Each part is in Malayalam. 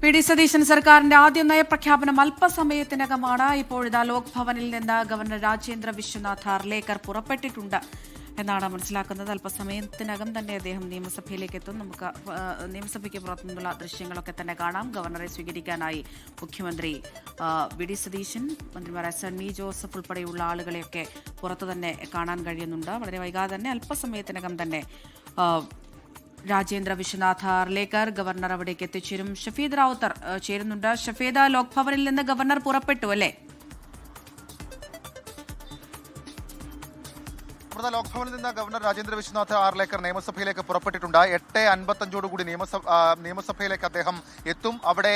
വി ഡി സതീശൻ സർക്കാരിന്റെ ആദ്യ നയപ്രഖ്യാപനം അല്പസമയത്തിനകമാണ്. ഇപ്പോഴിതാ ലോക് ഭവനിൽ നിന്ന് ഗവർണർ രാജേന്ദ്ര വിശ്വനാഥ് അർലേക്കർ പുറപ്പെട്ടിട്ടുണ്ട് എന്നാണ് മനസ്സിലാക്കുന്നത്. അല്പസമയത്തിനകം തന്നെ അദ്ദേഹം നിയമസഭയിലേക്ക് എത്തും. നമുക്ക് നിയമസഭയ്ക്ക് പുറത്തുനിന്നുള്ള ദൃശ്യങ്ങളൊക്കെ തന്നെ കാണാം. ഗവർണറെ സ്വീകരിക്കാനായി മുഖ്യമന്ത്രി വി ഡി സതീശൻ, മന്ത്രിമാരായ സണ്ണി ജോസഫ് ഉൾപ്പെടെയുള്ള ആളുകളെയൊക്കെ പുറത്തു തന്നെ കാണാൻ കഴിയുന്നുണ്ട്. വളരെ വൈകാതെ തന്നെ അല്പസമയത്തിനകം തന്നെ രാജേന്ദ്ര വിശ്വനാഥ് അർലേക്കർ ഗവർണർ അവിടേക്ക് എത്തിച്ചേരും. ഷഫീദ് റാവുത്തർ ചേരുന്നുണ്ട്. ഷഫീദ്, ലോക് ഭവനിൽ നിന്ന് ഗവർണർ പുറപ്പെട്ടു അല്ലേ? ലോക് ഭവനിൽ നിന്ന് ഗവർണർ രാജേന്ദ്ര വിശ്വനാഥ് ആർലേക്കർ നിയമസഭയിലേക്ക് പുറപ്പെട്ടിട്ടുണ്ട്. 8:55 നിയമസഭയിലേക്ക് അദ്ദേഹം എത്തും. അവിടെ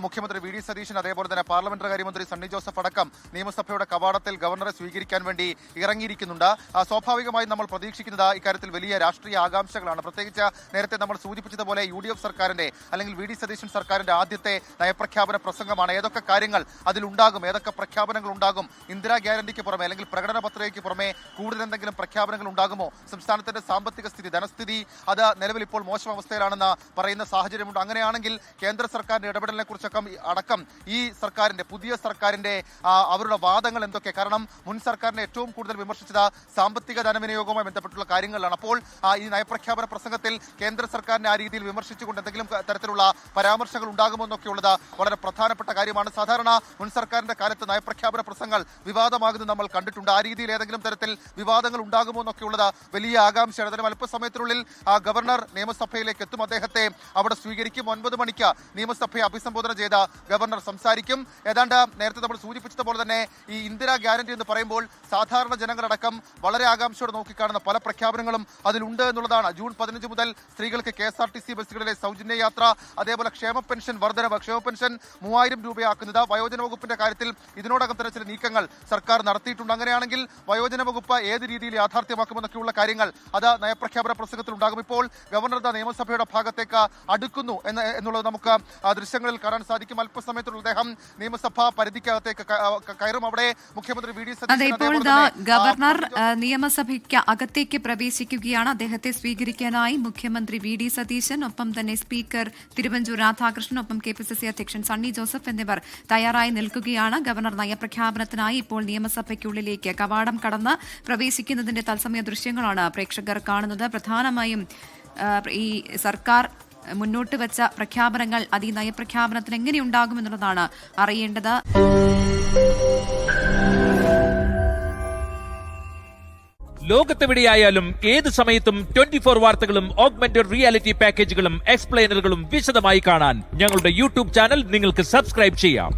മുഖ്യമന്ത്രി വി ഡി സതീശൻ, അതേപോലെ തന്നെ പാർലമെന്ററി കാര്യമന്ത്രി സണ്ണി ജോസഫ് അടക്കം നിയമസഭയുടെ കവാടത്തിൽ ഗവർണറെ സ്വീകരിക്കാൻ വേണ്ടി ഇറങ്ങിയിരിക്കുന്നുണ്ട്. സ്വാഭാവികമായും നമ്മൾ പ്രതീക്ഷിക്കുന്നത് ഇക്കാര്യത്തിൽ വലിയ രാഷ്ട്രീയ ആകാംക്ഷകളാണ്. പ്രത്യേകിച്ച് നേരത്തെ നമ്മൾ സൂചിപ്പിച്ചതുപോലെ UDF സർക്കാരിന്റെ അല്ലെങ്കിൽ വി ഡി സതീശൻ സർക്കാരിന്റെ ആദ്യത്തെ നയപ്രഖ്യാപന പ്രസംഗമാണ്. ഏതൊക്കെ കാര്യങ്ങൾ അതിലുണ്ടാകും, ഏതൊക്കെ പ്രഖ്യാപനങ്ങൾ ഉണ്ടാകും, ഇന്ദിരാ ഗ്യാരണ്ടിക്ക് പുറമെ അല്ലെങ്കിൽ പ്രകടന പത്രികയ്ക്ക് പുറമെ കൂടുതൽ എന്തെങ്കിലും പ്രഖ്യാപനങ്ങൾ ഉണ്ടാകുമോ? സംസ്ഥാനത്തിന്റെ സാമ്പത്തിക സ്ഥിതി, ധനസ്ഥിതി അത് നിലവിൽ ഇപ്പോൾ മോശം അവസ്ഥയിലാണെന്ന് പറയുന്ന സാഹചര്യമുണ്ട്. അങ്ങനെയാണെങ്കിൽ കേന്ദ്ര സർക്കാരിന്റെ ഇടപെടലിനെ കുറിച്ചൊക്കെ അടക്കം ഈ സർക്കാരിന്റെ പുതിയ സർക്കാരിന്റെ അവരുടെ വാദങ്ങൾ എന്തൊക്കെ? കാരണം മുൻ സർക്കാരിനെ ഏറ്റവും കൂടുതൽ വിമർശിച്ചത് സാമ്പത്തിക ധനവിനിയോഗവുമായി ബന്ധപ്പെട്ടുള്ള കാര്യങ്ങളിലാണ്. അപ്പോൾ ഈ നയപ്രഖ്യാപന പ്രസംഗത്തിൽ കേന്ദ്ര സർക്കാരിനെ ആ രീതിയിൽ വിമർശിച്ചുകൊണ്ട് എന്തെങ്കിലും തരത്തിലുള്ള പരാമർശങ്ങൾ ഉണ്ടാകുമോ എന്നൊക്കെയുള്ളത് വളരെ പ്രധാനപ്പെട്ട കാര്യമാണ്. സാധാരണ മുൻ സർക്കാരിന്റെ കാലത്ത് നയപ്രഖ്യാപന പ്രസംഗങ്ങൾ വിവാദമാകുന്നത് നമ്മൾ കണ്ടിട്ടുണ്ട്. ആ രീതിയിൽ ഏതെങ്കിലും തരത്തിൽ വിവാദങ്ങൾ ഉണ്ടാകുമോ എന്നൊക്കെയുള്ളത് വലിയ ആകാംക്ഷയാണ്. അതിന് അല്പസമയത്തിനുള്ളിൽ ഗവർണർ നിയമസഭയിലേക്ക് എത്തും. അദ്ദേഹത്തെ അവിടെ സ്വീകരിക്കും. 9 മണിക്ക് നിയമസഭയെ അഭിസംബോധന ചെയ്ത ഗവർണർ സംസാരിക്കും. ഏതാണ്ട് നേരത്തെ നമ്മൾ സൂചിപ്പിച്ചതുപോലെ തന്നെ ഈ ഇന്ദിരാ ഗ്യാരണ്ടി എന്ന് പറയുമ്പോൾ സാധാരണ ജനങ്ങളടക്കം വളരെ ആകാംക്ഷയോടെ നോക്കിക്കാണുന്ന പല പ്രഖ്യാപനങ്ങളും അതിലുണ്ട് എന്നുള്ളതാണ്. ജൂൺ 15 മുതൽ സ്ത്രീകൾക്ക് KSRTC ബസ്സുകളിലെ സൗജന്യ യാത്ര, അതേപോലെ ക്ഷേമ പെൻഷൻ വർധനവ്, ക്ഷേമ പെൻഷൻ 3000 രൂപയാക്കുന്നത്, വയോജന വകുപ്പിന്റെ കാര്യത്തിൽ ഇതിനോടകം തന്നെ ചില നീക്കങ്ങൾ സർക്കാർ നടത്തിയിട്ടുണ്ട്. അങ്ങനെയാണെങ്കിൽ വയോജന വകുപ്പ് ഏത് രീതിയിൽ യാഥാർത്ഥ്യമാക്കുമെന്നൊക്കെയുള്ള കാര്യങ്ങൾ അത് നയപ്രഖ്യാപന പ്രസംഗത്തിൽ ഉണ്ടാകും. ഇപ്പോൾ ഗവർണർ നിയമസഭയുടെ ഭാഗത്തേക്ക് അടുക്കുന്നു എന്നുള്ളത് നമുക്ക് ദൃശ്യങ്ങളിൽ കാണാൻ സാധിക്കും. അല്പസമയത്തുള്ള അദ്ദേഹം നിയമസഭാ പരിധിക്കകത്തേക്ക് കയറും. അവിടെ മുഖ്യമന്ത്രി വി ഡി സതീശൻ ഗവർണർ നിയമസഭയ്ക്ക് അകത്തേക്ക് പ്രവേശിക്കുകയാണ്. അദ്ദേഹത്തെ സ്വീകരിക്കാനായി മുഖ്യമന്ത്രി വി ഡി സതീശൻ, ഒപ്പം തന്നെ സ്പീക്കർ തിരുവഞ്ചൂർ രാധാകൃഷ്ണൻ, ഒപ്പം KPCC അധ്യക്ഷൻ സണ്ണി ജോസഫ് എന്നിവർ തയ്യാറായി നിൽക്കുകയാണ്. ഗവർണർ നയപ്രഖ്യാപനത്തിനായി ഇപ്പോൾ നിയമസഭയ്ക്കുള്ളിലേക്ക് കവാടം കടന്ന് പ്രവേശിക്കുന്നതിന്റെ തത്സമയ ദൃശ്യങ്ങളാണ് പ്രേക്ഷകർ കാണുന്നത്. പ്രധാനമായും ഈ സർക്കാർ മുന്നോട്ട് വെച്ച പ്രഖ്യാപനങ്ങൾ അത് ഈ നയപ്രഖ്യാപനത്തിന് എങ്ങനെയുണ്ടാകുമെന്നുള്ളതാണ് അറിയേണ്ടത്. ലോകത്തെവിടെയായാലും ഏത് സമയത്തും 24 വാർത്തകളും ഓഗ്മെന്റഡ് റിയാലിറ്റി പാക്കേജുകളും എക്സ്പ്ലെയിനറുകളും വിശദമായി കാണാൻ ഞങ്ങളുടെ YouTube ചാനൽ നിങ്ങൾക്ക് സബ്സ്ക്രൈബ് ചെയ്യാം.